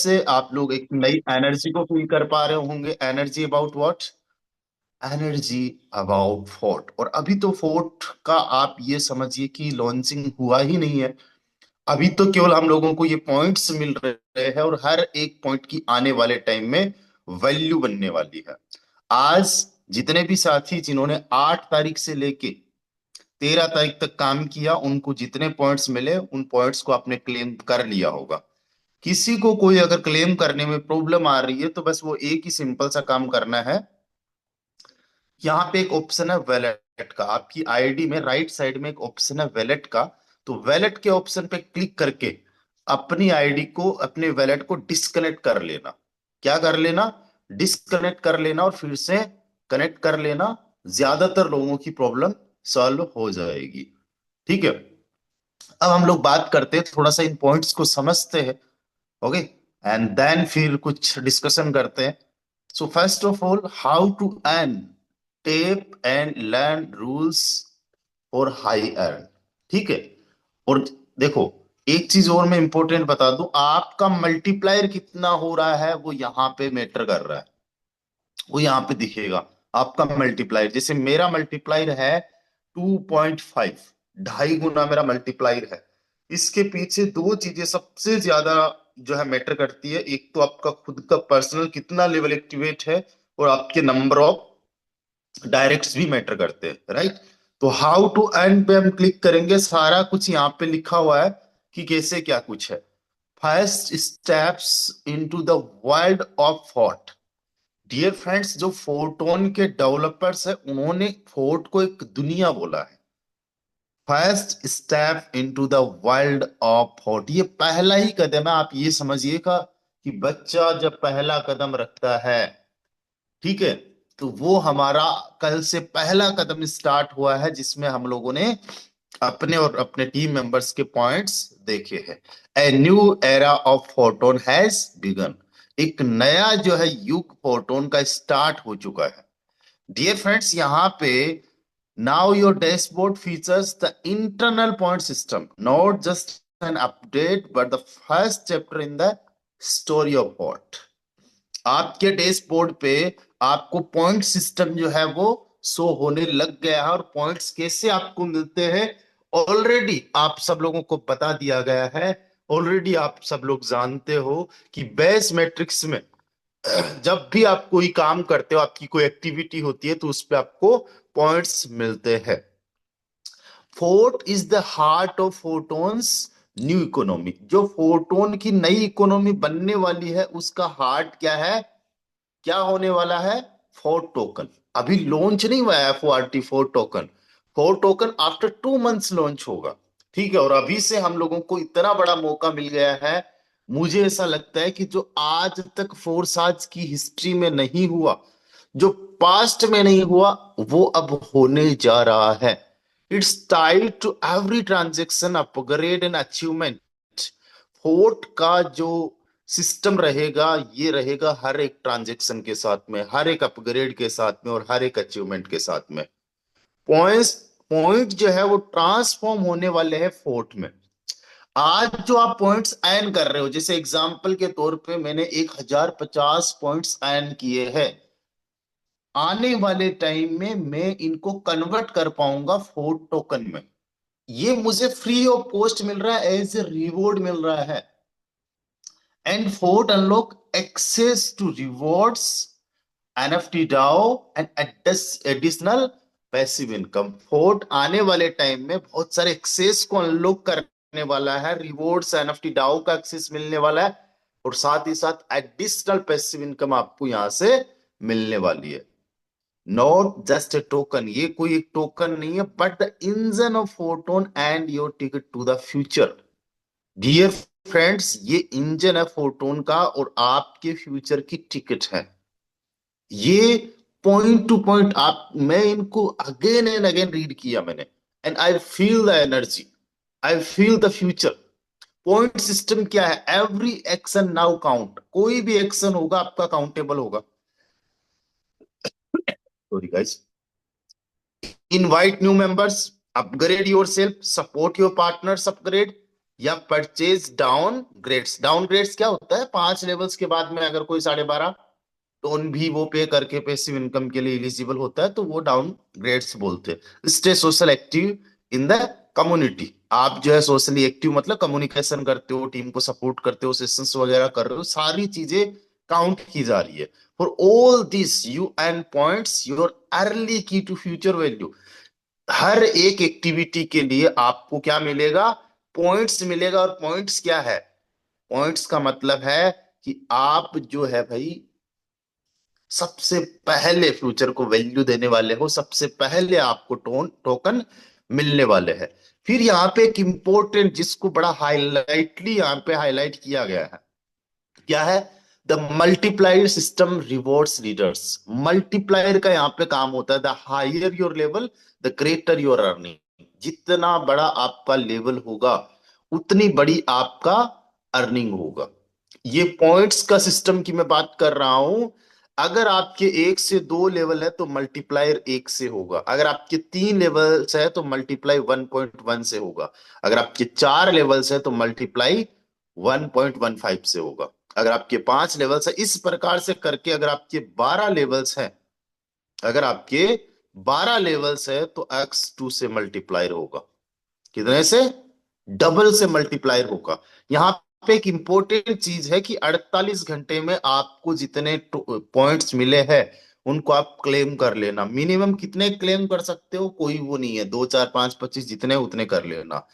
से आप लोग एक नई एनर्जी को फील कर पा रहे होंगे। Energy about what? Energy about fort. और अभी तो फोर्ट का आप ये समझिए कि लॉन्चिंग हुआ ही नहीं है। अभी तो केवल हम लोगों को ये पॉइंट्स मिल रहे हैं और हर एक पॉइंट की आने वाले टाइम में वैल्यू बनने वाली है। आज जितने भी साथी जिन्होंने 8 तारीख से लेके 13 तारीख तक काम किया, उनको जितने पॉइंट्स मिले उन पॉइंट्स को आपने क्लेम कर लिया होगा। किसी को कोई अगर क्लेम करने में प्रॉब्लम आ रही है तो बस वो एक ही सिंपल सा काम करना है। यहाँ पे एक ऑप्शन है वैलेट का, आपकी आईडी में राइट साइड में एक ऑप्शन है वैलेट का। तो वैलेट के ऑप्शन पे क्लिक करके अपनी आईडी को, अपने वैलेट को डिस्कनेक्ट कर लेना। क्या कर लेना? डिस्कनेक्ट कर लेना और फिर से कनेक्ट कर लेना। ज्यादातर लोगों की प्रॉब्लम सॉल्व हो जाएगी। ठीक है। अब हम लोग बात करते हैं, थोड़ा सा इन पॉइंट्स को समझते हैं। ओके। एंड देन फिर कुछ डिस्कशन करते हैं। So first of all, how to earn tape and learn rules और हाई अर्न। ठीक है। और देखो, एक चीज और मैं इंपॉर्टेंट बता दूं, आपका मल्टीप्लायर कितना हो रहा है वो यहां पे मैटर कर रहा है। वो यहां पे दिखेगा आपका मल्टीप्लायर। जैसे मेरा मल्टीप्लायर है 2.5, 2.5 गुना मेरा मल्टीप्लायर है। इसके पीछे दो चीजें सबसे ज्यादा जो है मैटर करती है। एक तो आपका खुद का पर्सनल कितना लेवल एक्टिवेट है, और आपके नंबर ऑफ डायरेक्ट्स भी मैटर करते हैं, राइट। तो हाउ टू अर्न पे हम क्लिक करेंगे, सारा कुछ यहाँ पे लिखा हुआ है कि कैसे क्या कुछ है। First steps into the world of thought. Dear friends, जो फोटोन के डेवलपर्स है उन्होंने फोर्ट को एक दुनिया बोला है। First step into the world of thought, ये पहला ही कदम है। आप ये समझिएगा कि बच्चा जब पहला कदम रखता है, ठीक है, तो वो हमारा कल से पहला कदम स्टार्ट हुआ है, जिसमें हम लोगों ने अपने और अपने टीम मेंबर्स के पॉइंट्स देखे हैं। A new era of photon has begin. एक नया जो है युग फोटोन का स्टार्ट हो चुका है। डियर फ्रेंड्स, यहाँ पे now your dashboard features the internal point system, not just an update but the first chapter in the story of what. आपके डैशबोर्ड पे आपको पॉइंट सिस्टम जो है वो शो होने लग गया है। और पॉइंट्स कैसे आपको मिलते हैं ऑलरेडी आप सब लोगों को बता दिया गया है। ऑलरेडी आप सब लोग जानते हो कि बेस मैट्रिक्स में जब भी आप कोई काम करते हो, आपकी कोई एक्टिविटी होती है, तो उस पे आपको पॉइंट्स मिलते हैं। Fort is the heart of photons new economy. जो फोटोन की नई इकोनॉमी बनने वाली है उसका हार्ट क्या है? क्या होने वाला है? Four token. अभी लॉन्च नहीं हुआ है FORT, four token. Four token after 2 months launch होगा। ठीक है। और अभी से हम लोगों को इतना बड़ा मौका मिल गया है। मुझे ऐसा लगता है कि जो आज तक फोर्स आज की हिस्ट्री में नहीं हुआ, जो पास्ट में नहीं हुआ, वो अब होने जा रहा है। It's tied to every transaction upgrade and achievement. Fort का जो सिस्टम रहेगा, ये रहेगा हर एक ट्रांजेक्शन के साथ में, हर एक अपग्रेड के साथ में और हर एक अचीवमेंट के साथ में। पॉइंट्स पॉइंट जो है वो ट्रांसफॉर्म होने वाले हैं फोर्ट में। आज जो आप पॉइंट्स अर्न कर रहे हो, जैसे एग्जांपल के तौर पे मैंने 1050 पॉइंट्स अर्न किए हैं, आने वाले टाइम में मैं इनको कन्वर्ट कर पाऊंगा फोर्ट टोकन में। ये मुझे फ्री ऑफ कॉस्ट मिल रहा है, एज ए रिवॉर्ड मिल रहा है। And fort unlock access to rewards, NFT DAO and additional passive income. Fort आने वाले टाइम में बहुत सारे एक्सेस को अनलॉक करने वाला है। रिवॉर्ड्स, NFT डाओ का एक्सेस मिलने वाला है, और साथ ही साथ एडिशनल पैसिव इनकम आपको यहां से मिलने वाली है। नॉट जस्ट ए टोकन, ये कोई एक टोकन नहीं है, but the engine of Photon and your ticket to the future. Dear friends, ये इंजन है फोटोन का और आपके फ्यूचर की टिकट है। ये पॉइंट टू पॉइंट आप, मैं इनको अगेन एंड अगेन रीड किया मैंने, and I feel the energy, I feel the future. Point system क्या है? Every action now count. कोई भी एक्शन होगा आपका काउंटेबल होगा। Sorry guys. Invite new members, upgrade yourself, support your partners upgrade, या purchase downgrades. Downgrades क्या होता है, 5 लेवल्स के बाद में अगर कोई 12.5 टोन भी वो पे करके पैसिव इनकम के लिए एलिजिबल होता है तो वो डाउन ग्रेड्स बोलते हैं। Stay social active in the community. आप जो है सोशली एक्टिव मतलब कम्युनिकेशन करते हो, टीम को सपोर्ट करते हो, सेशंस वगैरह कर रहे हो, सारी चीजें काउंट की जा रही है। For all this you and points your early की टू फ्यूचर वैल्यू। हर एक एक्टिविटी के लिए आपको क्या मिलेगा, पॉइंट्स मिलेगा। और पॉइंट्स क्या है, पॉइंट्स का मतलब है कि आप जो है भाई सबसे पहले फ्यूचर को वैल्यू देने वाले हो, सबसे पहले आपको टोकन मिलने वाले हैं। फिर यहाँ पे एक इंपॉर्टेंट जिसको बड़ा हाईलाइटली यहाँ पे हाईलाइट किया गया है, क्या है, the multiplier system rewards leaders. Multiplier का यहाँ पे काम होता है, the higher your level the greater your earning. जितना बड़ा आपका लेवल होगा उतनी बड़ी आपका अर्निंग होगा। ये पॉइंट्स का सिस्टम की मैं बात कर रहा हूं। अगर आपके 1 से 2 लेवल है तो मल्टीप्लायर 1 से होगा, अगर आपके 3 लेवल्स है तो मल्टीप्लाई 1.1 से होगा, अगर आपके 4 लेवल्स है तो मल्टीप्लाई 1.15 से होगा, अगर आपके 5 लेवल्स है, इस प्रकार से करके अगर आपके 12 लेवल्स हैं, अगर आपके 12 लेवल्स है तो x2 से मल्टीप्लायर होगा। कितने से, डबल से मल्टीप्लायर होगा। यहाँ पे एक इंपॉर्टेंट चीज है कि 48 घंटे में आपको जितने पॉइंट्स मिले हैं उनको आप क्लेम कर लेना। मिनिमम कितने क्लेम कर सकते हो, कोई वो नहीं है, 2 4 5 25 जितने उतने कर लेना।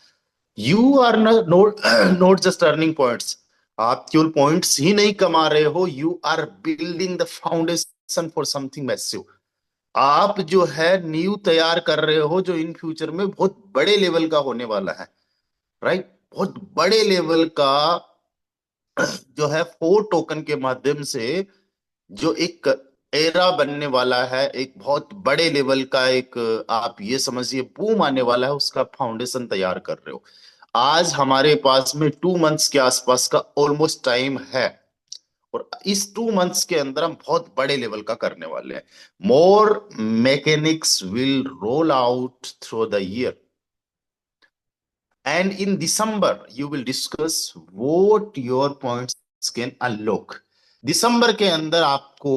You are not not just earning points. आप केवल पॉइंट्स ही नहीं कमा रहे हो, you are building the foundation for something massive. आप जो है नींव तैयार कर रहे हो जो इन फ्यूचर में बहुत बड़े लेवल का होने वाला है। राइट, बहुत बड़े लेवल का जो है 4 टोकन के माध्यम से जो एक एरा बनने वाला है, एक बहुत बड़े लेवल का एक आप ये समझिए बूम आने वाला है, उसका फाउंडेशन तैयार कर रहे हो। आज हमारे पास में 2 मंथ्स के आसपास का ऑलमोस्ट टाइम है, और इस 2 मंथ्स के अंदर हम बहुत बड़े लेवल का करने वाले हैं। More mechanics will roll out through the year and in December you will discuss what your points can unlock। दिसंबर के अंदर आपको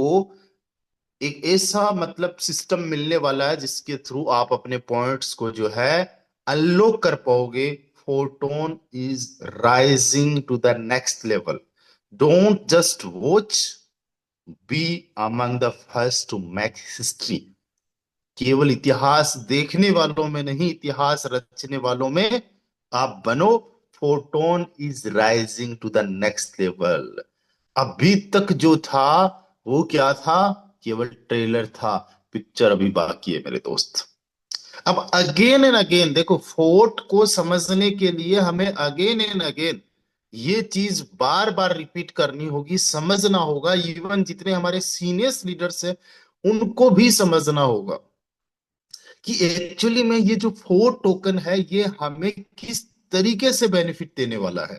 एक ऐसा मतलब सिस्टम मिलने वाला है जिसके थ्रू आप अपने पॉइंट्स को जो है अनलॉक कर पाओगे। Photon is rising to the next level. Don't just watch, be among the first to make history. केवल इतिहास देखने वालों में नहीं, इतिहास रचने वालों में आप बनो। Photon is rising to the next level. अभी तक जो था वो क्या था, केवल ट्रेलर था, पिक्चर अभी बाकी है मेरे दोस्त। अब अगेन एंड अगेन देखो, फोर्ट को समझने के लिए हमें अगेन एंड अगेन ये चीज बार बार रिपीट करनी होगी, समझना होगा। इवन जितने हमारे सीनियर्स लीडर्स हैं उनको भी समझना होगा कि एक्चुअली में ये जो 4 टोकन है ये हमें किस तरीके से बेनिफिट देने वाला है।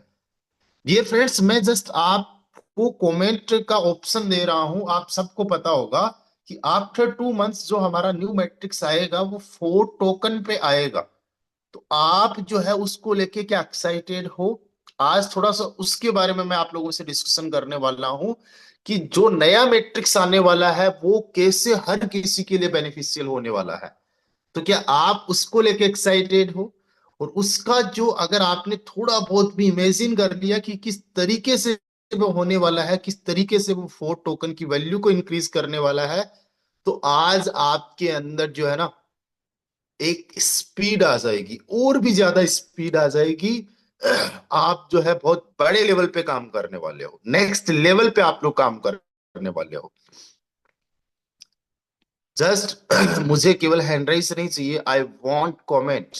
डियर फ्रेंड्स, मैं जस्ट आपको कमेंट का ऑप्शन दे रहा हूं। आप सबको पता होगा कि आफ्टर 2 मंथ्स जो हमारा न्यू मैट्रिक्स आएगा वो 4 टोकन पे आएगा। तो आप जो है उसको लेके क्या एक्साइटेड हो। आज थोड़ा सा उसके बारे में मैं आप लोगों से डिस्कशन करने वाला हूं कि जो नया मैट्रिक्स आने वाला है वो कैसे हर किसी के लिए बेनिफिशियल होने वाला है। तो क्या आप उसको लेके एक्साइटेड हो, और उसका जो अगर आपने थोड़ा बहुत भी इमेजिन कर लिया कि किस तरीके से वो होने वाला है, किस तरीके से वो 4 टोकन की वैल्यू को इंक्रीज करने वाला है, तो आज आपके अंदर जो है ना एक स्पीड आ जाएगी, और भी ज्यादा स्पीड आ जाएगी। आप जो है बहुत बड़े लेवल पे काम करने वाले हो, नेक्स्ट लेवल पे आप लोग काम करने वाले हो। जस्ट मुझे केवल हैंड राइज नहीं चाहिए, आई वॉन्ट कॉमेंट।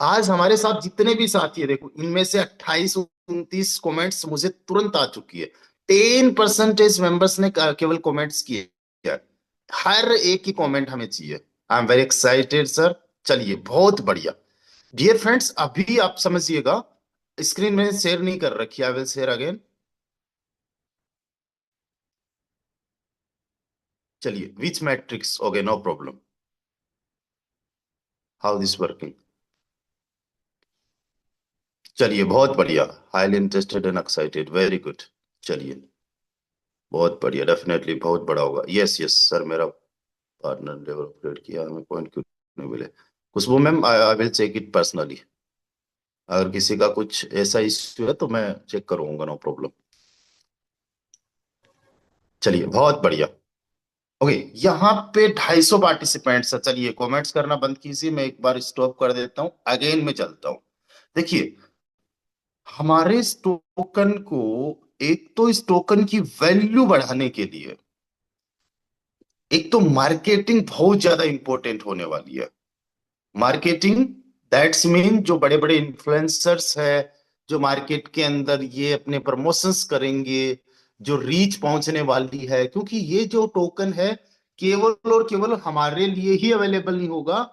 आज हमारे साथ जितने भी साथी है देखो, इनमें से 28 29 कमेंट्स मुझे तुरंत आ चुकी है। 10% मेंबर्स ने केवल कमेंट्स किए हैं। हर एक की कमेंट हमें चाहिए। I am very excited sir. चलिए, बहुत बढ़िया। डियर फ्रेंड्स, अभी आप समझिएगा, स्क्रीन में शेयर नहीं कर रखी, आई विल शेयर अगेन। चलिए, which matrix, okay no problem, how this working. चलिए बहुत बढ़िया। Highly interested and excited, very good. चलिए बहुत बढ़िया, डेफिनेटली बहुत बड़ा होगा। यस यस सर, मेरा पार्टनर लेवल अपग्रेड किया, हमें पॉइंट क्यों नहीं मिले? Khushboo ma'am, I will check it personally. अगर किसी का कुछ ऐसा इश्यू है तो मैं चेक करूंगा, नो प्रॉब्लम। चलिए बहुत बढ़िया। ओके, यहाँ पे 250 पार्टिसिपेंट्स है। चलिए कमेंट्स करना बंद कीजिए, मैं एक बार स्टॉप कर देता हूँ, अगेन में चलता हूँ। देखिए, हमारे इस टोकन को, एक तो इस टोकन की वैल्यू बढ़ाने के लिए, एक तो मार्केटिंग बहुत ज्यादा इंपॉर्टेंट होने वाली है। मार्केटिंग, दैट्स मीन जो बड़े बड़े इन्फ्लुएंसर्स है, जो मार्केट के अंदर ये अपने प्रमोशंस करेंगे, जो रीच पहुंचने वाली है, क्योंकि ये जो टोकन है केवल और केवल हमारे लिए ही अवेलेबल नहीं होगा,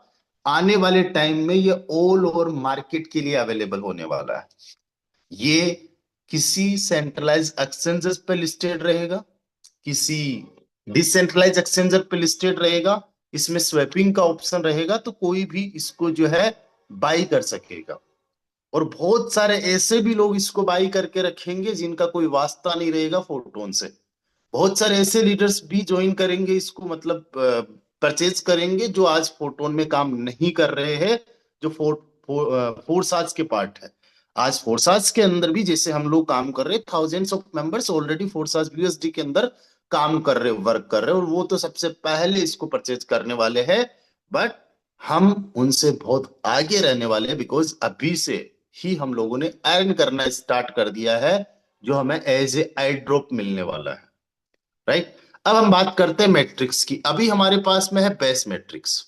आने वाले टाइम में ये ऑल ओवर मार्केट के लिए अवेलेबल होने वाला है। ये किसी सेंट्रलाइज एक्सचेंजेस पे लिस्टेड रहेगा, किसी डिसेंट्रलाइज एक्सचेंजर पे लिस्टेड रहेगा, इसमें स्वैपिंग का ऑप्शन रहेगा, तो कोई भी इसको जो है बाई कर सकेगा। और बहुत सारे ऐसे भी लोग इसको बाई करके रखेंगे जिनका कोई वास्ता नहीं रहेगा फोटोन से। बहुत सारे ऐसे लीडर्स भी ज्वाइन करेंगे इसको, मतलब परचेज करेंगे, जो आज फोटोन में काम नहीं कर रहे हैं, जो फोर्साज के पार्ट है। आज फोर्साज के अंदर भी जैसे हम लोग काम कर रहे हैं, थाउजेंड्स ऑफ मेंबर्स ऑलरेडी फोर्साज यूएसडी के अंदर काम कर रहे, वर्क कर रहे हैं, और वो तो सबसे पहले इसको परचेज करने वाले हैं। बट हम उनसे बहुत आगे रहने वाले हैं, बिकॉज अभी से ही हम लोगों ने अर्न करना स्टार्ट कर दिया है, जो हमें एज ए आई ड्रॉप मिलने वाला है। राइट। अब हम बात करते हैं मैट्रिक्स की। अभी हमारे पास में है बेस मैट्रिक्स।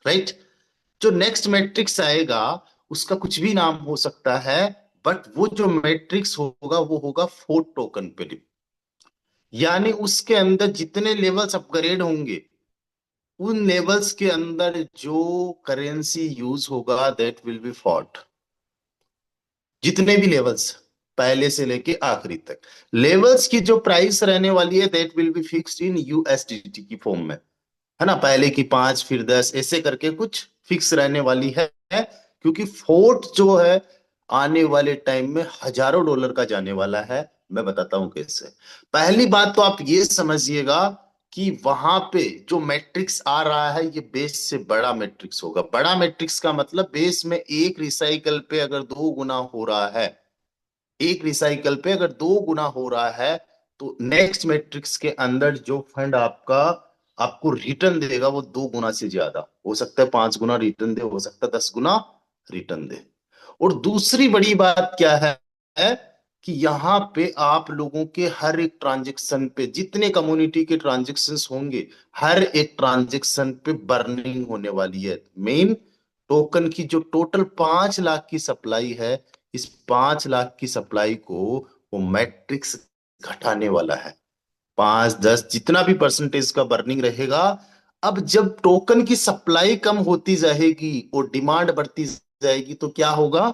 राइट। जो नेक्स्ट मैट्रिक्स आएगा उसका कुछ भी नाम हो सकता है, बट वो जो मैट्रिक्स होगा वो होगा फोर्थ टोकन पे। यानी उसके अंदर जितने लेवल्स अपग्रेड होंगे, उन लेवल्स के अंदर जो करेंसी यूज होगा दैट विल बी फॉर्ट। जितने भी लेवल्स, पहले से लेके आखिरी तक, लेवल्स की जो प्राइस रहने वाली है that will be fixed in USDT की फॉर्म में। है ना, पहले की 5 फिर 10 ऐसे करके कुछ फिक्स रहने वाली है। क्योंकि फोर्ट जो है आने वाले टाइम में हजारों डॉलर का जाने वाला है। मैं बताता हूं कैसे। पहली बात तो आप ये समझिएगा कि वहां पे जो मैट्रिक्स आ रहा है ये बेस से बड़ा मैट्रिक्स होगा। बड़ा मैट्रिक्स का मतलब बेस में एक रिसाइकल पे अगर 2 गुना हो रहा है, एक रिसाइकल पे अगर 2 गुना हो रहा है, तो नेक्स्ट मैट्रिक्स के अंदर जो फंड आपका आपको रिटर्न देगा वो 2 गुना से ज्यादा हो सकता है, 5 गुना रिटर्न दे, हो सकता है 10 गुना रिटर्न दे। और दूसरी बड़ी बात क्या है कि यहाँ पे आप लोगों के हर एक ट्रांजेक्शन पे, जितने कम्युनिटी के ट्रांजेक्शन्स होंगे, हर एक ट्रांजेक्शन पे बर्निंग होने वाली है। मेन टोकन की जो टोटल 5 लाख की सप्लाई है, इस 5 लाख की सप्लाई को वो मैट्रिक्स घटाने वाला है। 5 10 जितना भी परसेंटेज का बर्निंग रहेगा। अब जब टोकन की सप्लाई कम होती जाएगी और डिमांड बढ़ती जाएगी तो क्या होगा?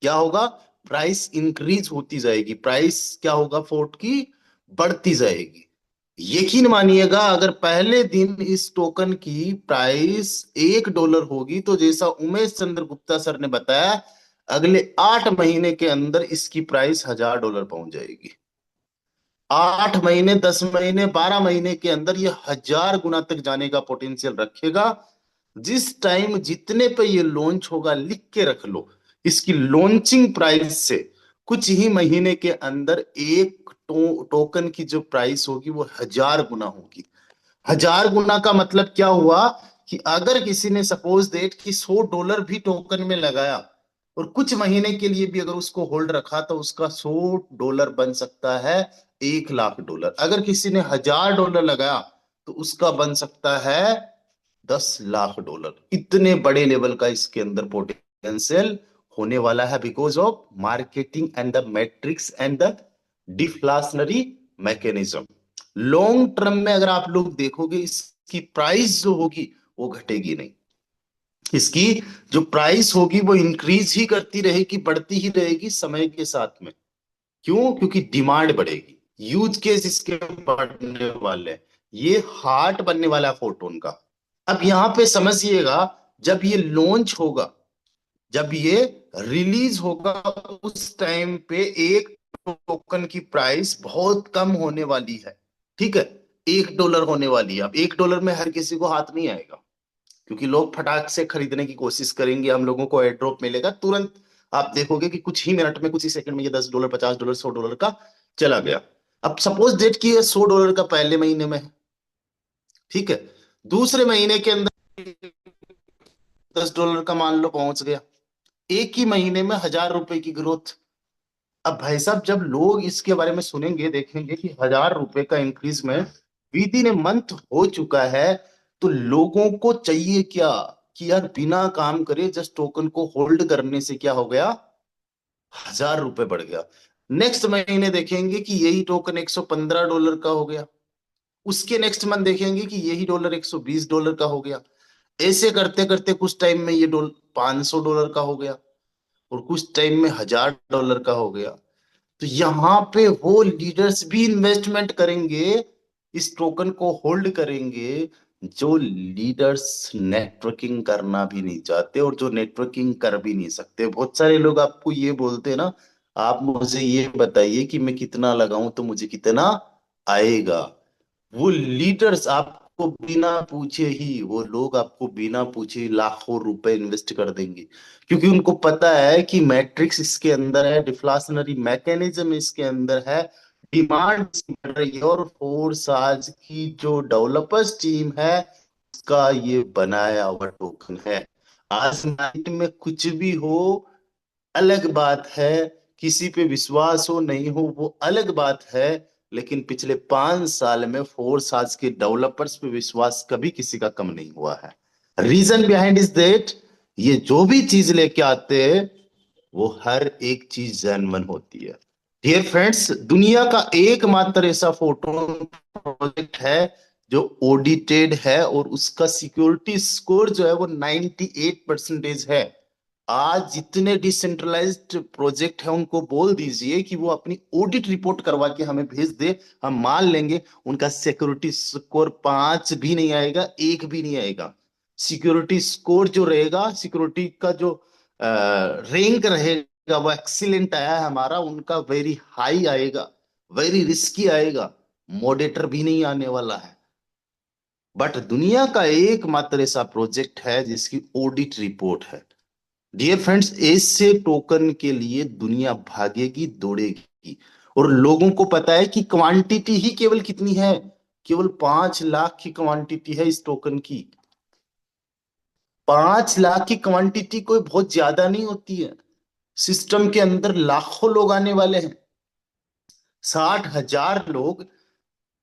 क्या होगा? प्राइस इंक्रीज होती जाएगी, प्राइस क्या होगा? फोर्ट की बढ़ती जाएगी। यकीन मानिएगा, अगर पहले दिन इस टोकन की प्राइस $1 होगी, तो जैसा उमेश चंद्र गुप्ता सर ने बताया, अगले 8 महीने के अंदर इसकी प्राइस $1000 पहुंच जाएगी। 8 महीने, 10 महीने, 12 महीने के अंदर ये 1000 गुना तक जाने का पोटेंशियल रखेगा। जिस टाइम जितने पे ये लॉन्च होगा, लिख के रख लो, इसकी लॉन्चिंग प्राइस से कुछ ही महीने के अंदर एक टोकन की जो प्राइस होगी वो 1000 गुना होगी। 1000 गुना का मतलब क्या हुआ कि अगर किसी ने सपोज डेट कि $100 भी टोकन में लगाया और कुछ महीने के लिए भी अगर उसको होल्ड रखा, तो उसका $100 बन सकता है $1 लाख। अगर किसी ने $1000 लगाया तो उसका बन सकता है $10 लाख। इतने बड़े लेवल का इसके अंदर पोटेंशियल होने वाला है, because of marketing and the matrix and the deflationary mechanism. Long term में अगर आप लोग देखोगे, इसकी प्राइस जो होगी वो घटेगी नहीं। इसकी जो प्राइस होगी वो इंक्रीज ही करती रहेगी, बढ़ती ही रहेगी समय के साथ में। क्यों? क्योंकि डिमांड बढ़ेगी, यूज केस इसके बढ़ने वाले हैं। ये हार्ट बनने वाला है फोटोन का। अब यहां पे समझिएगा, जब ये लॉन्च होगा, जब ये रिलीज होगा उस टाइम पे एक टोकन की प्राइस बहुत कम होने वाली है। ठीक है, $1 होने वाली है। अब $1 में हर किसी को हाथ नहीं आएगा, क्योंकि लोग फटाक से खरीदने की कोशिश करेंगे, हम लोगों को एयर ड्रॉप मिलेगा तुरंत। आप देखोगे कि कुछ ही मिनट में, कुछ ही सेकंड में ये $10, $50, $100 का चला गया। अब सपोज डेट कि ये $100 का पहले महीने में है, ठीक है, दूसरे महीने के अंदर $10 का मान लो पहुंच गया, एक ही महीने में ₹1,000 की ग्रोथ। अब भाई साहब, जब लोग इसके बारे में सुनेंगे, देखेंगे कि ₹1,000 का increment with in a month हो चुका है, तो लोगों को चाहिए क्या कि यार बिना काम करे जस्ट टोकन को होल्ड करने से क्या हो गया, $1,000 बढ़ गया। नेक्स्ट महीने देखेंगे कि यही टोकन $115 का हो गया, उसके नेक्स्ट मंथ देखेंगे कि यही डॉलर $120 का हो गया। ऐसे करते करते कुछ टाइम में ये डॉलर $500 का हो गया, और कुछ टाइम में $1,000 का हो गया। तो यहाँ पे वो लीडर्स भी इन्वेस्टमेंट करेंगे, इस टोकन को होल्ड करेंगे, जो लीडर्स नेटवर्किंग करना भी नहीं चाहते और जो नेटवर्किंग कर भी नहीं सकते। बहुत सारे लोग आपको ये बोलते हैं ना, आप मुझे ये बताइए कि मैं कितना लगाऊं तो मुझे कितना आएगा। वो लीडर्स आपको बिना पूछे ही, वो लोग आपको बिना पूछे लाखों रुपए इन्वेस्ट कर देंगे, क्योंकि उनको पता है कि मैट्रिक्स इसके अंदर है, डिफ्लाशनरी मैकेनिज्म इसके अंदर है, डिमांड बढ़ रही है, और फोर्स आज की जो डेवलपर्स टीम है उसका ये बनाया हुआ टोकन है। आज नाइट में कुछ भी हो अलग बात है, किसी पे विश्वास हो नहीं हो वो अलग बात है, लेकिन पिछले 5 साल में फोर्स आज के डेवलपर्स पे विश्वास कभी किसी का कम नहीं हुआ है। रीजन बिहाइंड इज दैट ये जो भी चीज लेके आते हैं वो हर एक चीज जेन्युइन होती है। डियर फ्रेंड्स, दुनिया का एकमात्र ऐसा फोटो प्रोजेक्ट है जो ऑडिटेड है और उसका सिक्योरिटी स्कोर जो है वो 98% है। आज जितने डिसेंट्रलाइज्ड प्रोजेक्ट है उनको बोल दीजिए कि वो अपनी ऑडिट रिपोर्ट करवा के हमें भेज दे, हम मान लेंगे उनका सिक्योरिटी स्कोर 5 भी नहीं आएगा, 1 भी नहीं आएगा। सिक्योरिटी स्कोर जो रहेगा, सिक्योरिटी का जो रैंक रहेगा वो एक्सीलेंट आया है हमारा, उनका वेरी हाई आएगा, वेरी रिस्की आएगा, मॉडरेटर भी नहीं आने वाला है। बट दुनिया का एकमात्र ऐसा प्रोजेक्ट है जिसकी ऑडिट रिपोर्ट है। डियर फ्रेंड्स, ऐसे टोकन के लिए दुनिया भागेगी दौड़ेगी, और लोगों को पता है कि क्वांटिटी ही केवल कितनी है, केवल 5 लाख की क्वांटिटी है इस टोकन की। 5 लाख की क्वांटिटी कोई बहुत ज्यादा नहीं होती है, सिस्टम के अंदर लाखों लोग आने वाले हैं। 60,000 लोग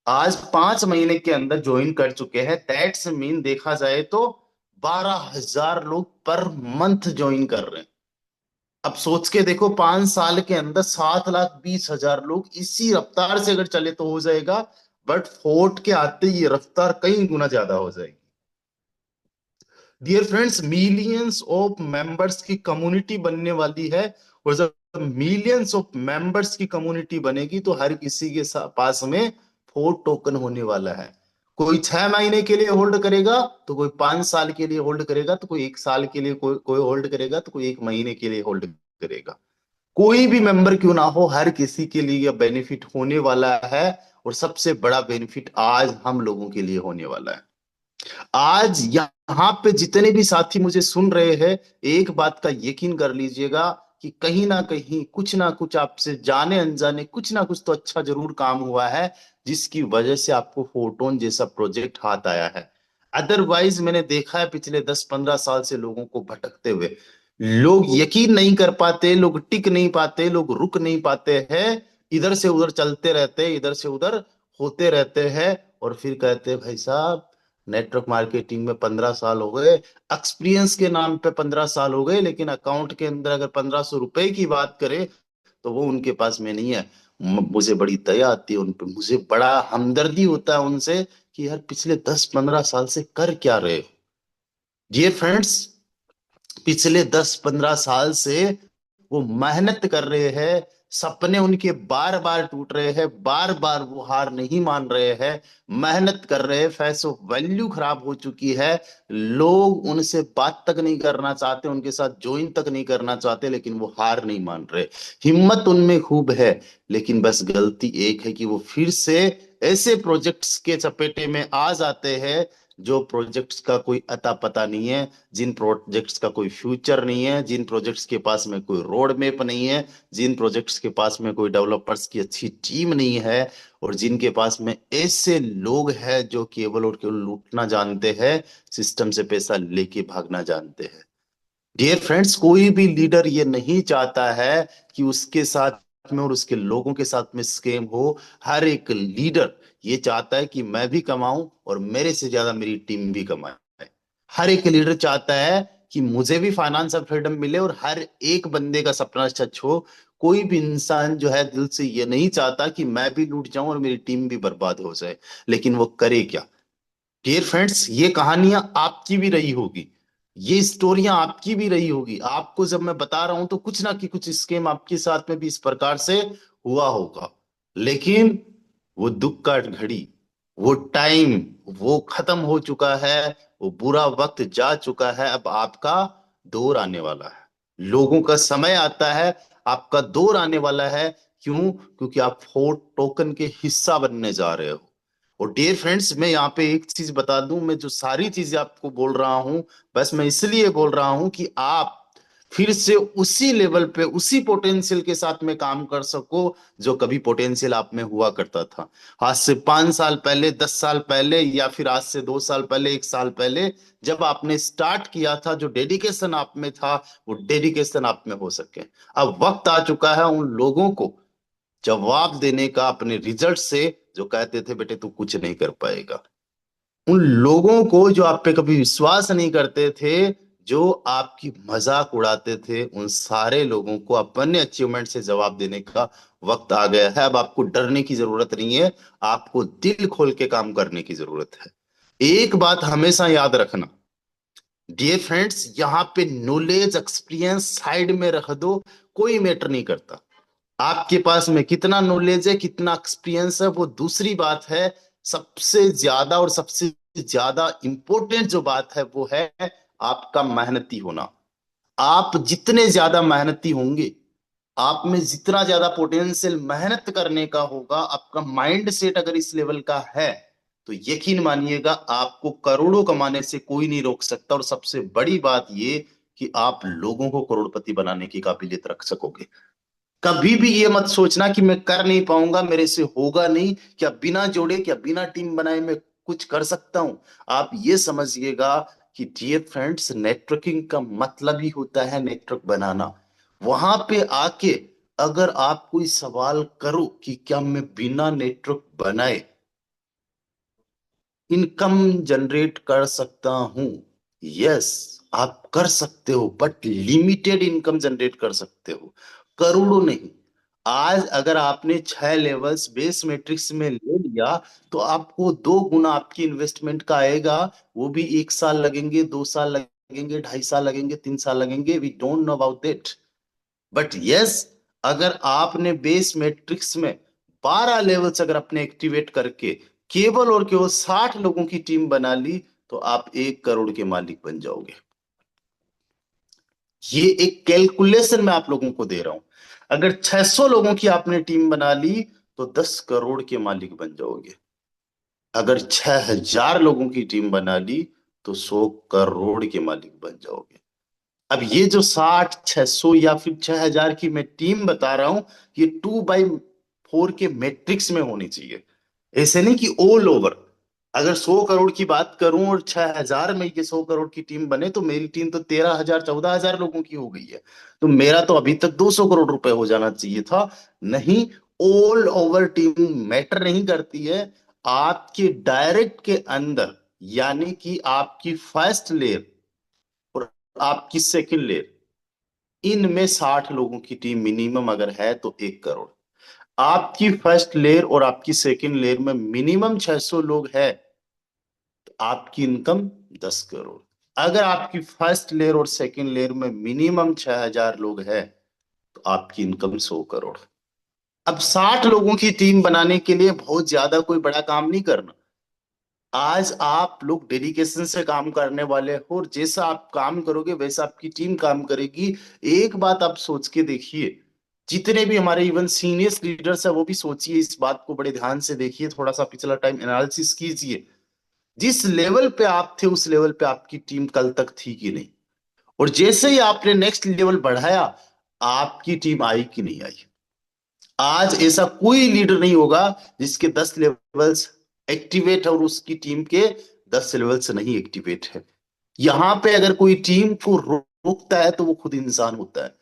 आज 5 महीने के अंदर ज्वाइन कर चुके हैं, दैट्स मीन देखा जाए तो 12,000 लोग पर मंथ ज्वाइन कर रहे हैं। अब सोच के देखो, 5 साल के अंदर 7,20,000 लोग इसी रफ्तार से अगर चले तो हो जाएगा, बट फोर्ट के आते ये रफ्तार कई गुना ज्यादा हो जाएगी। Dear friends, millions of members की कम्युनिटी बनने वाली है, और जब मिलियंस ऑफ मेंबर्स की कम्युनिटी बनेगी तो हर किसी के पास में फोर्ट टोकन होने वाला है। कोई 6 महीने के लिए होल्ड करेगा, तो कोई 5 साल के लिए होल्ड करेगा, तो कोई 1 साल के लिए कोई होल्ड करेगा, तो कोई 1 महीने के लिए होल्ड करेगा। कोई भी मेंबर क्यों ना हो, हर किसी के लिए यह बेनिफिट होने वाला है, और सबसे बड़ा बेनिफिट आज हम लोगों के लिए होने वाला है। आज यहाँ पे जितने भी साथी मुझे सुन रहे हैं, एक बात का यकीन कर लीजिएगा कि कहीं ना कुछ आपसे जाने अनजाने कुछ ना कुछ तो अच्छा जरूर काम हुआ है, जिसकी वजह से आपको फोटोन जैसा प्रोजेक्ट हाथ आया है। अदरवाइज मैंने देखा है पिछले 10-15 साल से लोगों को भटकते हुए, लोग यकीन नहीं कर पाते, लोग टिक नहीं पाते, लोग रुक नहीं पाते हैं, इधर से उधर चलते रहते हैं, इधर से उधर होते रहते हैं, और फिर कहते हैं भाई साहब नेटवर्क मार्केटिंग में 15 साल हो गए, एक्सपीरियंस के नाम पे 15 साल हो गए, लेकिन अकाउंट के अंदर अगर ₹1,500 की बात करें तो वो उनके पास में नहीं है। मुझे बड़ी दया आती है उन पे, मुझे बड़ा हमदर्दी होता है उनसे कि यार पिछले 10-15 साल से कर क्या रहे हो। डियर फ्रेंड्स, पिछले 10-15 साल से वो मेहनत कर रहे हैं, सपने उनके बार बार टूट रहे हैं, बार बार वो हार नहीं मान रहे हैं, मेहनत कर रहे हैं, फैसो वैल्यू खराब हो चुकी है, लोग उनसे बात तक नहीं करना चाहते, उनके साथ ज्वाइन तक नहीं करना चाहते, लेकिन वो हार नहीं मान रहे। हिम्मत उनमें खूब है, लेकिन बस गलती एक है कि वो फिर से ऐसे प्रोजेक्ट्स के चपेटे में आ जाते हैं जो प्रोजेक्ट्स का कोई अता पता नहीं है, जिन प्रोजेक्ट्स का कोई फ्यूचर नहीं है, जिन प्रोजेक्ट्स के पास में कोई रोड मैप नहीं है, जिन प्रोजेक्ट्स के पास में कोई डेवलपर्स की अच्छी टीम नहीं है, और जिनके पास में ऐसे लोग हैं जो केवल और केवल लूटना जानते हैं, सिस्टम से पैसा लेके भागना जानते हैं। डियर फ्रेंड्स, कोई भी लीडर ये नहीं चाहता है कि उसके साथ में और उसके लोगों के साथ में स्कैम हो। हर एक लीडर ये चाहता है कि मैं भी कमाऊं और मेरे से ज्यादा मेरी टीम भी कमाए। हर एक लीडर चाहता है कि मुझे भी फाइनेंशियल फ्रीडम मिले और हर एक बंदे का सपना सच हो। कोई भी इंसान जो है दिल से ये नहीं चाहता कि मैं भी लूट जाऊं और मेरी टीम भी बर्बाद हो जाए, लेकिन वो करे क्या? डियर फ्रेंड्स, ये कहानियां आपकी भी रही होगी, ये स्टोरियां आपकी भी रही होगी। आपको जब मैं बता रहा हूं तो कुछ ना कि कुछ स्कीम आपके साथ में भी इस प्रकार से हुआ होगा, लेकिन वो दुख का घड़ी, वो टाइम, वो खत्म हो चुका है, वो बुरा वक्त जा चुका है। अब आपका दौर आने वाला है, लोगों का समय आता है, आपका दौर आने वाला है। क्यों? क्योंकि आप फोर्ट टोकन के हिस्सा बनने जा रहे हो। और डियर फ्रेंड्स, मैं यहाँ पे एक चीज बता दूं, मैं जो सारी चीजें आपको बोल रहा हूं, बस मैं इसलिए बोल रहा हूं कि आप फिर से उसी लेवल पे, उसी पोटेंशियल के साथ में काम कर सको जो कभी पोटेंशियल आप में हुआ करता था। आज से 5 साल पहले, 10 साल पहले, या फिर आज से 2 साल पहले, 1 साल पहले, जब आपने स्टार्ट किया था, जो डेडिकेशन आप में था, वो डेडिकेशन आप में हो सके। अब वक्त आ चुका है उन लोगों को जवाब देने का अपने रिजल्ट से, जो कहते थे बेटे तू कुछ नहीं कर पाएगा। उन लोगों को जो आप पे कभी विश्वास नहीं करते थे, जो आपकी मजाक उड़ाते थे, उन सारे लोगों को अपने अचीवमेंट से जवाब देने का वक्त आ गया है। अब आपको डरने की जरूरत नहीं है, आपको दिल खोल के काम करने की जरूरत है। एक बात हमेशा याद रखना डियर फ्रेंड्स, यहाँ पे नॉलेज एक्सपीरियंस साइड में रख दो, कोई मैटर नहीं करता। आपके पास में कितना नॉलेज है, कितना एक्सपीरियंस है, वो दूसरी बात है। सबसे ज्यादा और सबसे ज्यादा इंपॉर्टेंट जो बात है वो है आपका मेहनती होना। आप जितने ज्यादा मेहनती होंगे, आप में जितना ज्यादा पोटेंशियल मेहनत करने का होगा, आपका माइंड सेट अगर इस लेवल का है, तो यकीन मानिएगा आपको करोड़ों कमाने से कोई नहीं रोक सकता। और सबसे बड़ी बात ये कि आप लोगों को करोड़पति बनाने की काबिलियत रख सकोगे। कभी भी ये मत सोचना कि मैं कर नहीं पाऊंगा, मेरे से होगा नहीं, क्या बिना जोड़े, क्या बिना टीम बनाए मैं कुछ कर सकता हूं। आप ये समझिएगा कि डियर फ्रेंड्स, नेटवर्किंग का मतलब ही होता है नेटवर्क बनाना। वहां पे आके अगर आप कोई सवाल करो कि क्या मैं बिना नेटवर्क बनाए इनकम जनरेट कर सकता हूं, यस, आप कर सकते हो, बट लिमिटेड इनकम जनरेट कर सकते हो, करोड़ों नहीं। आज अगर आपने 6 लेवल्स बेस मैट्रिक्स में ले लिया, तो आपको 2 गुना आपकी इन्वेस्टमेंट का आएगा। वो भी 1 साल लगेंगे, 2 साल लगेंगे, 2.5 साल लगेंगे, 3 साल लगेंगे, we don't know about it. But yes, अगर आपने बेस मैट्रिक्स में 12 लेवल्स अगर अपने एक्टिवेट करके केवल और केवल 60 लोगों की टीम बना ली, तो आप 1 करोड़ के मालिक बन जाओगे। ये एक कैलकुलेशन मैं आप लोगों को दे रहा हूं। अगर 600 लोगों की आपने टीम बना ली, तो 10 करोड़ के मालिक बन जाओगे। अगर 6,000 लोगों की टीम बना ली, तो 100 करोड़ के मालिक बन जाओगे। अब ये जो 60, 600 या फिर 6,000 की मैं टीम बता रहा हूं, ये 2/4 के मैट्रिक्स में होनी चाहिए। ऐसे नहीं कि ऑल ओवर। अगर 100 करोड़ की बात करूं और 6,000 में ये 100 करोड़ की टीम बने, तो मेरी टीम तो 13,000, 14,000 लोगों की हो गई है। तो मेरा तो अभी तक 200 करोड़ रुपए हो जाना चाहिए था। नहीं, ऑल ओवर टीम मैटर नहीं करती है। आपके डायरेक्ट के अंदर, यानी कि आपकी फर्स्ट लेयर और आपकी सेकंड लेयर, इनमें 60 लोगों की टीम मिनिमम अगर है, तो 1 करोड़। आपकी फर्स्ट लेयर और आपकी सेकंड लेयर में मिनिमम 600 लोग हैं, तो आपकी इनकम 10 करोड़। अगर आपकी फर्स्ट लेयर और सेकंड लेयर में मिनिमम 6,000 लोग हैं, तो आपकी इनकम 100 करोड़। अब 60 लोगों की टीम बनाने के लिए बहुत ज्यादा कोई बड़ा काम नहीं करना। आज आप लोग डेडिकेशन से काम करने वाले हो, और जैसा आप काम करोगे वैसा आपकी टीम काम करेगी। एक बात आप सोच के देखिए, जितने भी हमारे इवन सीनियर लीडर्स है वो भी सोचिए, इस बात को बड़े ध्यान से देखिए, थोड़ा सा पिछला टाइम एनालिसिस कीजिए। जिस लेवल पे आप थे उस लेवल पे आपकी टीम कल तक थी कि नहीं, और जैसे ही आपने नेक्स्ट लेवल बढ़ाया आपकी टीम आई कि नहीं आई। आज ऐसा कोई लीडर नहीं होगा जिसके 10 लेवल्स एक्टिवेट है और उसकी टीम के 10 लेवल्स नहीं एक्टिवेट है। यहां पे अगर कोई टीम को रोकता है तो वो खुद इंसान होता है,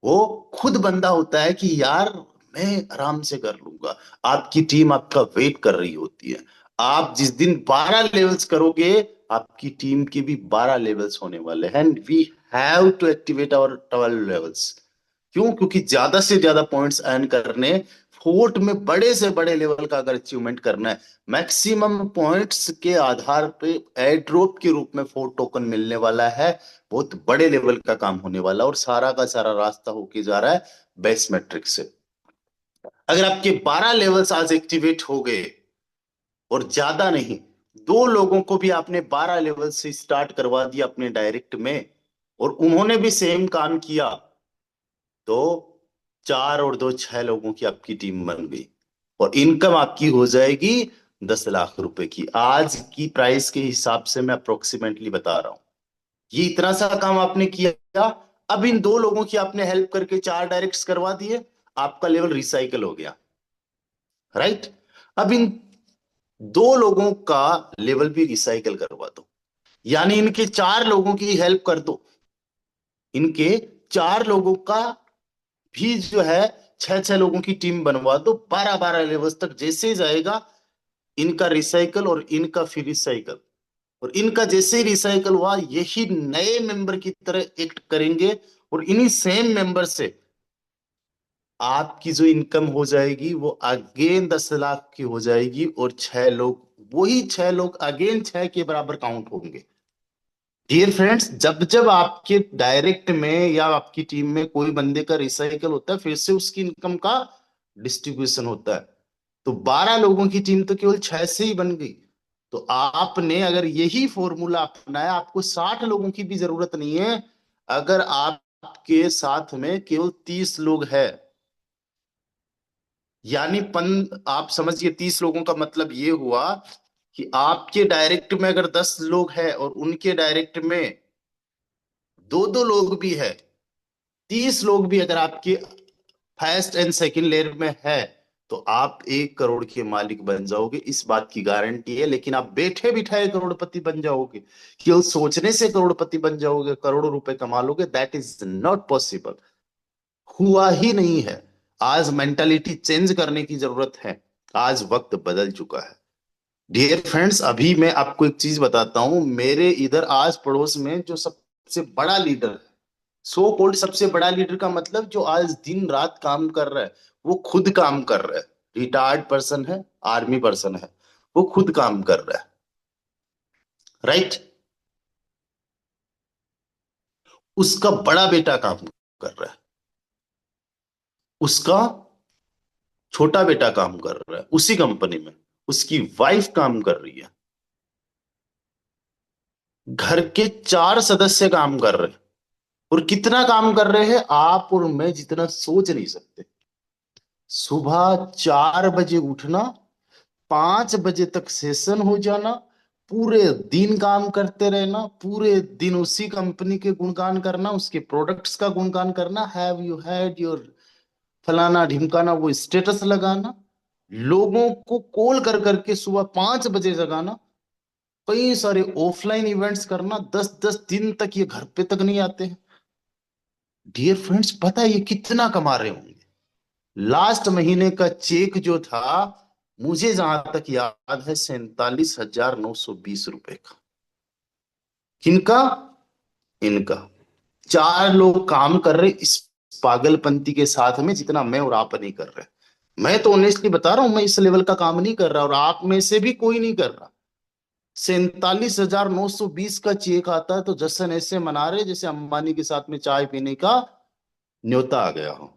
वो खुद बंदा होता है कि यार मैं आराम से कर लूंगा। आपकी टीम आपका वेट कर रही होती है। आप जिस दिन 12 लेवल्स करोगे आपकी टीम के भी 12 लेवल्स होने वाले हैं। We have to activate our 12 levels. क्यों? क्योंकि ज्यादा से ज्यादा पॉइंट्स अर्न करने, फोर्ट में बड़े से बड़े लेवल का अगर अचीवमेंट करना है, मैक्सिमम पॉइंट्स के आधार पे एयर ड्रॉप के रूप में फोर्ट टोकन मिलने वाला है। बहुत बड़े लेवल का काम होने वाला है, और सारा का सारा रास्ता होके जा रहा है बेस मैट्रिक से। अगर आपके 12 लेवल्स आज एक्टिवेट हो गए, और ज्यादा नहीं, 2 लोगों को भी आपने 12 लेवल से स्टार्ट करवा दिया अपने डायरेक्ट में, और उन्होंने भी सेम काम किया, तो 4 और 2 6 लोगों की आपकी टीम बन गई, और इनकम आपकी हो जाएगी 10 लाख रुपए की। आज की प्राइस के हिसाब से मैं अप्रोक्सीमेटली बता रहा हूं, ये इतना सा काम आपने किया। अब इन 2 लोगों की आपने हेल्प करके 4 डायरेक्ट्स करवा दिए, आपका लेवल रिसाइकल हो गया। राइट? अब इन 2 लोगों का लेवल भी रिसाइकल करवा दो, यानी इनके 4 लोगों की हेल्प कर दो। इनके 4 लोगों का भी जो है 6 6 लोगों की टीम बनवा दो, 12 12 लेवल्स तक जैसे जाएगा इनका रिसाइकल और इनका फिर रिसाइकल। और इनका जैसे ही रिसाइकल हुआ यही नए मेंबर की तरह एक्ट करेंगे, और इन्हीं सेम मेंबर से आपकी जो इनकम हो जाएगी वो अगेन 10 लाख की हो जाएगी, और 6 लोग, वही 6 लोग अगेन 6 के बराबर काउंट होंगे। डियर फ्रेंड्स, जब जब आपके डायरेक्ट में या आपकी टीम में कोई बंदे का रिसाइकल होता है, फिर से उसकी इनकम का डिस्ट्रीब्यूशन होता है। तो 12 लोगों की टीम तो केवल 6 से ही बन गई। तो आपने अगर यही फॉर्मूला अपनाया, आपको 60 लोगों की भी जरूरत नहीं है। अगर आपके साथ में केवल 30 लोग हैं, यानी आप समझिए 30 लोगों का मतलब ये हुआ कि आपके डायरेक्ट में अगर 10 लोग हैं और उनके डायरेक्ट में 2 2 लोग भी है, 30 लोग भी अगर आपके फर्स्ट एंड सेकंड लेयर में है, तो आप 1 करोड़ के मालिक बन जाओगे, इस बात की गारंटी है। लेकिन आप बैठे बिठाए करोड़पति बन जाओगे, केवल सोचने से करोड़पति बन जाओगे, करोड़ों रुपए कमा लोगे, दैट इज नॉट पॉसिबल। हुआ ही नहीं है। आज मेंटालिटी चेंज करने की जरूरत है। आज वक्त बदल चुका है। डियर फ्रेंड्स, अभी मैं आपको एक चीज बताता हूं। मेरे इधर आज पड़ोस में जो सबसे बड़ा लीडर है, सो कॉल्ड सबसे बड़ा लीडर का मतलब जो आज दिन रात काम कर रहा है, वो खुद काम कर रहा है। रिटायर्ड पर्सन है, आर्मी पर्सन है, वो खुद काम कर रहा है। राइट? उसका बड़ा बेटा काम कर रहा है, उसका छोटा बेटा काम कर रहा है उसी कंपनी में, उसकी वाइफ काम कर रही है, घर के 4 सदस्य काम कर रहे हैं। और कितना काम कर रहे हैं आप और मैं जितना सोच नहीं सकते। सुबह 4 बजे उठना, 5 बजे तक सेशन हो जाना, पूरे दिन काम करते रहना, पूरे दिन उसी कंपनी के गुणगान करना, उसके प्रोडक्ट्स का गुणगान करना, हैव यू हैड योर फलाना ढिमकाना, वो स्टेटस लगाना, लोगों को कॉल कर करके सुबह 5 बजे जगाना, कई सारे ऑफलाइन इवेंट्स करना, 10 10 दिन तक ये घर पे तक नहीं आते हैं। डियर फ्रेंड्स, पता है ये कितना कमा रहे होंगे? लास्ट महीने का चेक जो था, मुझे जहां तक याद है, 47,920 रुपए का। किनका? इनका। 4 लोग काम कर रहे इस पागलपंती के साथ में जितना मैं और आप नहीं कर रहे। मैं तो ऑनेस्टली बता रहा हूं, मैं इस लेवल का काम नहीं कर रहा, और आप में से भी कोई नहीं कर रहा। 47,920 का चेक आता है तो जश्न ऐसे मना रहे जैसे अंबानी के साथ में चाय पीने का न्योता आ गया हो।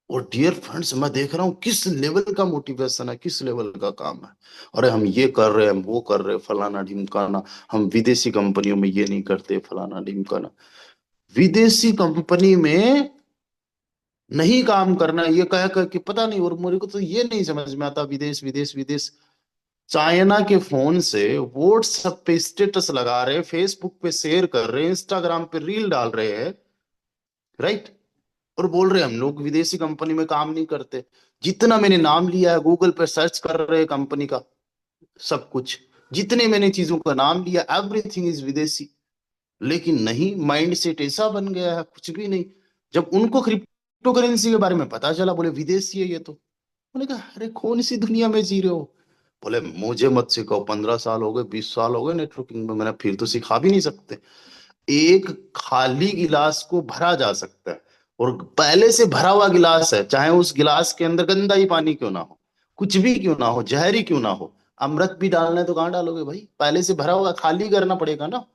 और डियर फ्रेंड्स, मैं देख रहा हूँ किस लेवल का मोटिवेशन है, किस लेवल का काम है। अरे हम ये कर रहे हैं, हम वो कर रहे हैं, फलाना ढिमकाना। हम विदेशी कंपनियों में ये नहीं करते, फलाना ढिमकाना। विदेशी कंपनी में नहीं काम करना ये कह कर के पता नहीं। और मेरे को तो ये नहीं समझ में आता, विदेश विदेश विदेश। चाइना के फोन से व्हाट्सएप पे स्टेटस लगा रहे, फेसबुक पे शेयर कर रहे, इंस्टाग्राम पे रील डाल रहे हैं, राइट। और बोल रहे हम लोग विदेशी कंपनी में काम नहीं करते। जितना मैंने नाम लिया है, गूगल पे सर्च कर रहे हैं कंपनी का सब कुछ, जितने मैंने चीजों का नाम लिया, एवरीथिंग इज विदेशी। लेकिन नहीं, माइंड सेट ऐसा बन गया है, कुछ भी नहीं। जब उनको क्रिप्टो करेंसी के बारे में पता चला, बोले विदेशी है ये तो। मैंने कहा अरे कौन सी दुनिया में जी रहे हो। बोले मुझे मत सिखाओ, 15 साल हो गए, 20 साल हो गए नेटवर्किंग में। मैंने फिर तो सिखा भी नहीं सकते। एक खाली गिलास को भरा जा सकता है, और पहले से भरा हुआ गिलास है, चाहे उस गिलास के अंदर गंदा ही पानी क्यों ना हो, कुछ भी क्यों ना हो, जहर ही क्यों ना हो, अमृत भी डालना है तो कहाँ डालोगे भाई, पहले से भरा हुआ खाली करना पड़ेगा ना।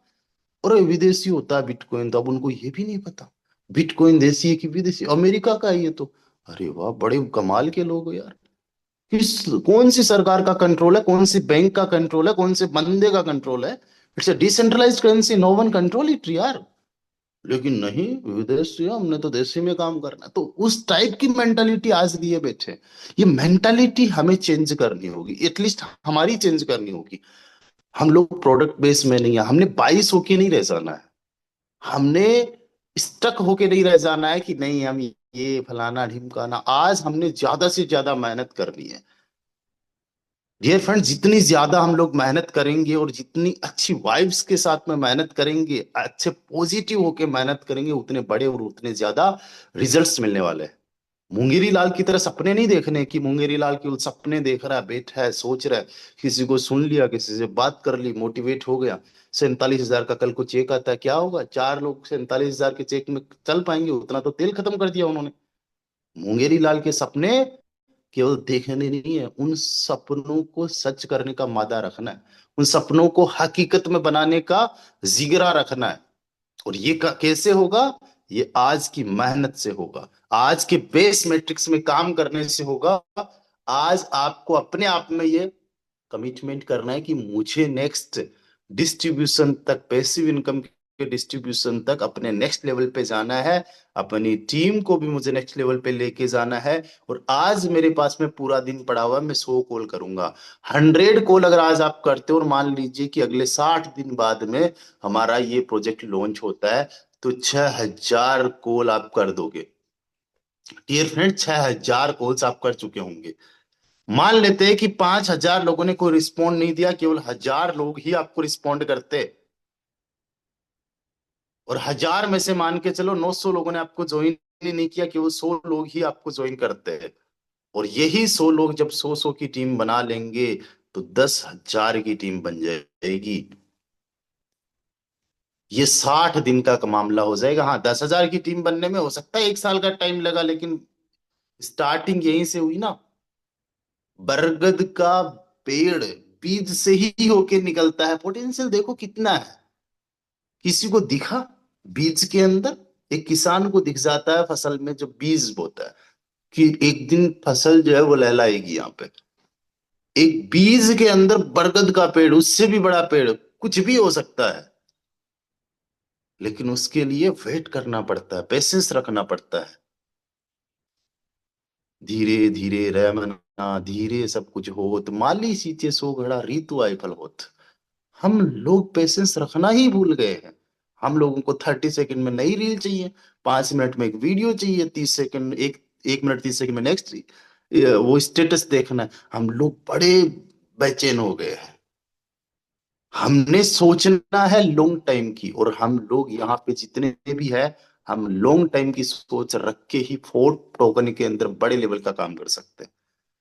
और ये विदेशी होता है बिटकॉइन, तो अब उनको ये भी नहीं पता बिटकॉइन देसी है कि विदेशी, अमेरिका का है ये तो। अरे वाह, बड़े कमाल के लोग हो यार। किस, कौन सी सरकार का कंट्रोल है, कौन सी बैंक का कंट्रोल है, कौन से बंदे का कंट्रोल है। It's a decentralized currency, no one control it यार। लेकिन नहीं, विदेश से हमने तो देशी में काम करना है। तो उस टाइप की मेंटालिटी आज लिए बैठे हैं। ये मेंटालिटी हमें चेंज करनी होगी, एटलीस्ट हमारी चेंज करनी होगी। हम लोग प्रोडक्ट बेस में नहीं है, हमने 22 होके नहीं रह जाना है। हमने स्टक होके नहीं रह जाना है कि नहीं हम ये फलाना ढिमकाना। आज हमने ज्यादा से ज्यादा मेहनत करनी है। डियर फ्रेंड, जितनी ज्यादा हम लोग मेहनत करेंगे और जितनी अच्छी वाइब्स के साथ में मेहनत करेंगे, अच्छे पॉजिटिव होके मेहनत करेंगे, उतने बड़े और उतने ज्यादा रिजल्ट्स मिलने वाले हैं। मुंगेरी लाल की तरह सपने नहीं देखने कि मुंगेरी लाल केवल सपने देख रहा है, बैठा है, सोच रहा है। किसी को सुन लिया, किसी से बात कर ली, मोटिवेट हो गया। 47,000 का कल को चेक आता है, क्या होगा, 4 लोग 47,000 के चेक में चल पाएंगे, उतना तो तेल खत्म कर दिया उन्होंने। मुंगेरी लाल के सपने केवल देखने नहीं है, उन सपनों को सच करने का मादा रखना है, उन सपनों को हकीकत में बनाने का जिगरा रखना है। और ये कैसे होगा, ये आज की मेहनत से होगा, आज के बेस मैट्रिक्स में काम करने से होगा। आज आपको अपने आप में ये कमिटमेंट करना है कि मुझे नेक्स्ट डिस्ट्रीब्यूशन तक, पैसिव इनकम के डिस्ट्रीब्यूशन तक अपने नेक्स्ट लेवल पे जाना है। अपनी टीम को भी मुझे नेक्स्ट लेवल पे लेके जाना है। और आज मेरे पास में पूरा दिन पड़ा हुआ है, मैं 100 कॉल करूंगा। 100 कॉल अगर आज आप करते हो, और मान लीजिए कि अगले 60 दिन बाद में हमारा ये प्रोजेक्ट लॉन्च होता है, तो 6,000 कॉल आप कर दोगे। डियर फ्रेंड, 6,000 कॉल्स आप कर चुके होंगे। मान लेते हैं कि 5,000 लोगों ने कोई रिस्पॉन्ड नहीं दिया, केवल 1,000 लोग ही आपको रिस्पॉन्ड करते। और 1,000 में से मान के चलो 900 लोगों ने आपको ज्वाइन ही नहीं किया, केवल 100 लोग ही आपको ज्वाइन करते हैं। और यही 100 लोग जब 100 की टीम बना लेंगे, तो 10,000 की टीम बन जाएगी। ये 60 दिन का मामला हो जाएगा। हाँ, 10,000 की टीम बनने में हो सकता है 1 साल का टाइम लगा, लेकिन स्टार्टिंग यहीं से हुई ना। बरगद का पेड़ बीज से ही होके निकलता है। पोटेंशियल देखो कितना है, किसी को दिखा बीज के अंदर। एक किसान को दिख जाता है फसल में, जो बीज बोता है कि एक दिन फसल जो है वो लहलाएगी यहाँ पे। एक बीज के अंदर बरगद का पेड़, उससे भी बड़ा पेड़, कुछ भी हो सकता है। लेकिन उसके लिए वेट करना पड़ता है, पेशेंस रखना पड़ता है। धीरे धीरे रहमना, धीरे सब कुछ होत, माली सींचे सो घड़ा, रीतु आई फल होत। हम लोग पेशेंस रखना ही भूल गए हैं। हम लोगों को 30 सेकंड में नई रील चाहिए, 5 मिनट में एक वीडियो चाहिए, 30 सेकंड, एक मिनट 30 सेकंड में नेक्स्ट वो स्टेटस देखना है। हम लोग बड़े बेचैन हो गए हैं। हमने सोचना है लॉन्ग टाइम की, और हम लोग यहाँ पे जितने भी है, हम लॉन्ग टाइम की सोच रख के ही फोर्ट टोकन के अंदर बड़े लेवल का काम कर सकते हैं।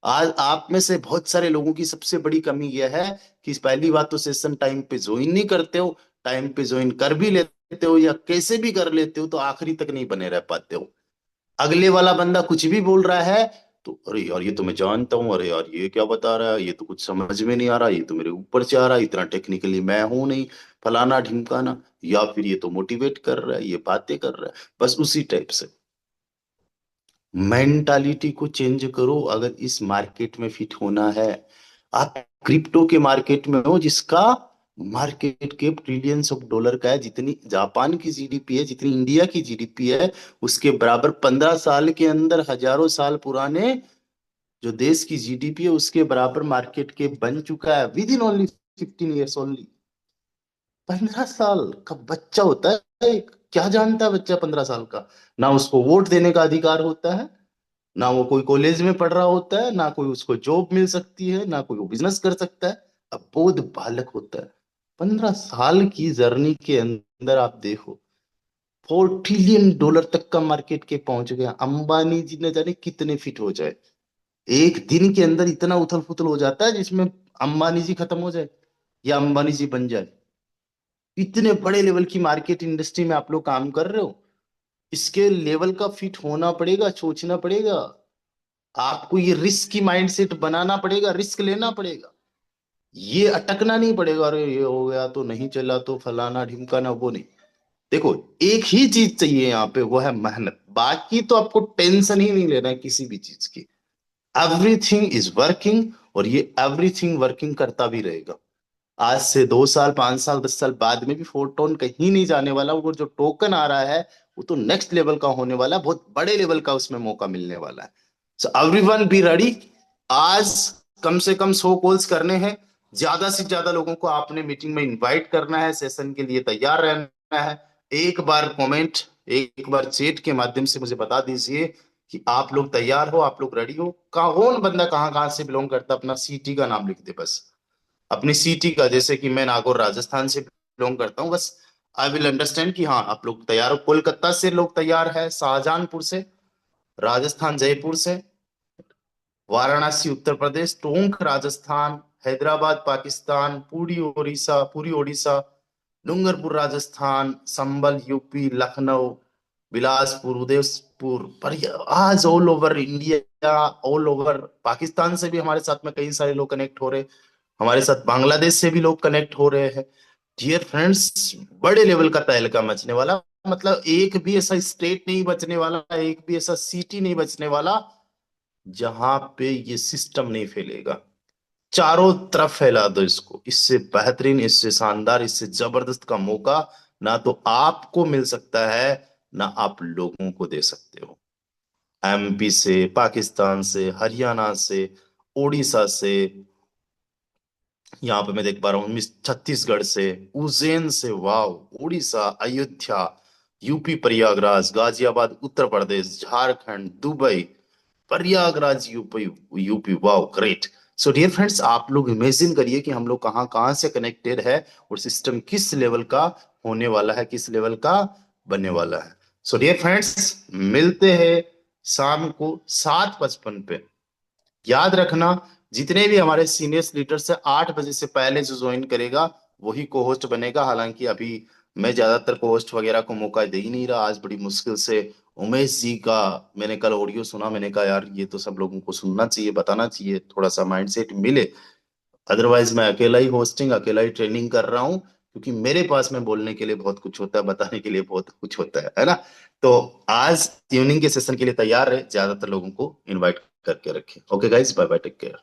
आज आप में से बहुत सारे लोगों की सबसे बड़ी कमी यह है कि पहली बात तो सेशन टाइम पे ज्वाइन नहीं करते हो, टाइम पे ज्वाइन कर भी लेते हो या कैसे भी कर लेते हो तो आखिरी तक नहीं बने रह पाते हो। अगले वाला बंदा कुछ भी बोल रहा है तो अरे यार ये तो मैं जानता हूँ, अरे यार ये क्या बता रहा है, ये तो कुछ समझ में नहीं आ रहा, ये तो मेरे ऊपर से आ रहा है, इतना टेक्निकली मैं हूं नहीं, फलाना ढिमकाना। या फिर ये तो मोटिवेट कर रहा है, ये बातें कर रहा है, बस उसी टाइप से। मेंटालिटी को चेंज करो अगर इस मार्केट में फिट होना है। आप क्रिप्टो के मार्केट में हो जिसका market cap trillions of dollar का है, जितनी जापान की जीडीपी है, जितनी इंडिया की जीडीपी है, उसके बराबर 15 साल के अंदर हजारों साल पुराने जो देश की जीडीपी है उसके बराबर मार्केट कैप बन चुका है with in only 15 years only. 15 साल का बच्चा होता है क्या जानता है बच्चा 15 साल का? ना उसको वोट देने का अधिकार होता है, ना वो कोई कॉलेज में पढ़ रहा होता है, ना कोई उसको जॉब मिल सकती है, ना कोई वो बिजनेस कर सकता है। अबोध बालक होता है। 15 साल की जर्नी के अंदर आप देखो, $4 ट्रिलियन तक का मार्केट के पहुंच गया। अंबानी जी ने जाने कितने फिट हो जाए, एक दिन के अंदर इतना उथल पुथल हो जाता है जिसमें अंबानी जी खत्म हो जाए या अंबानी जी बन जाए। इतने बड़े लेवल की मार्केट इंडस्ट्री में आप लोग काम कर रहे हो, इसके लेवल का फिट होना पड़ेगा, सोचना पड़ेगा। आपको ये रिस्क की माइंडसेट बनाना पड़ेगा, रिस्क लेना पड़ेगा। ये अटकना नहीं पड़ेगा, अरे ये हो गया तो नहीं चला तो फलाना ढिमकाना, वो नहीं। देखो, एक ही चीज चाहिए यहाँ पे, वो है मेहनत। बाकी तो आपको टेंशन ही नहीं लेना है किसी भी चीज की। एवरीथिंग इज वर्किंग, और ये एवरीथिंग वर्किंग करता भी रहेगा। आज से 2 साल, 5 साल, 10 साल बाद में भी फोटोन कहीं नहीं जाने वाला। वो जो टोकन आ रहा है वो तो नेक्स्ट लेवल का होने वाला है, बहुत बड़े लेवल का उसमें मौका मिलने वाला है। So everyone be ready. आज कम से कम 100 कॉल्स करने हैं, ज्यादा से ज्यादा लोगों को आपने मीटिंग में इनवाइट करना है, सेशन के लिए तैयार रहना है। एक बार कमेंट, एक बार चैट के माध्यम से मुझे बता दीजिए कि आप लोग तैयार हो, आप लोग रेडी हो। कौन बंदा कहाँ कहाँ से बिलोंग करता है, अपना सिटी का नाम लिख दे बस। अपनी सिटी का, जैसे कि मैं नागौर राजस्थान से बिलोंग करता हूँ, बस आई विल अंडरस्टैंड कि हाँ आप लोग तैयार हो। कोलकाता से लोग तैयार है, शाहजहानपुर से, राजस्थान जयपुर से, वाराणसी उत्तर प्रदेश, टोंक राजस्थान, हैदराबाद पाकिस्तान, पूरी ओडिशा, डूंगरपुर राजस्थान, संबल यूपी, लखनऊ, बिलासपुर, उदयपुर, पर आज all over India, all over Pakistan से भी हमारे साथ में कई सारे लोग कनेक्ट हो रहे, हमारे साथ बांग्लादेश से भी लोग कनेक्ट हो रहे हैं। डियर फ्रेंड्स, बड़े लेवल का तहलका मचने वाला। मतलब एक भी ऐसा स्टेट नहीं बचने वाला, एक भी ऐसा सिटी नहीं बचने वाला जहां पे ये सिस्टम नहीं फैलेगा। चारों तरफ फैला दो इसको। इससे बेहतरीन, इससे शानदार, इससे जबरदस्त का मौका ना तो आपको मिल सकता है, ना आप लोगों को दे सकते हो। एमपी से, पाकिस्तान से, हरियाणा से, उड़ीसा से, यहाँ पे मैं देख पा रहा हूँ छत्तीसगढ़ से, उज्जैन से, wow, Orissa, Ayodhya, UP Prayagraj, Ghaziabad Uttar Pradesh, Jharkhand, Dubai, Prayagraj UP, UP, wow, great. So dear friends, आप लोग इमेजिन करिए कि हम लोग कहाँ कहाँ से कनेक्टेड है, और सिस्टम किस लेवल का होने वाला है, किस लेवल का बनने वाला है। सो डियर फ्रेंड्स, मिलते हैं शाम को 7:55 पे। याद रखना, जितने भी हमारे सीनियर्स लीडर्स है, 8 बजे से पहले जो ज्वाइन करेगा वही को होस्ट बनेगा। हालांकि अभी मैं ज्यादातर को होस्ट वगैरह को मौका दे ही नहीं रहा। आज बड़ी मुश्किल से उमेश जी का मैंने कल ऑडियो सुना, मैंने कहा यार ये तो सब लोगों को सुनना चाहिए, बताना चाहिए, थोड़ा सा माइंडसेट मिले। अदरवाइज मैं अकेला ही होस्टिंग, अकेला ही ट्रेनिंग कर रहा हूँ, क्योंकि मेरे पास में बोलने के लिए बहुत कुछ होता है, बताने के लिए बहुत कुछ होता है ना। तो आज इवनिंग के सेशन के लिए तैयार है, ज्यादातर लोगों को इनवाइट करके रखें। Okay guys, bye bye, take care.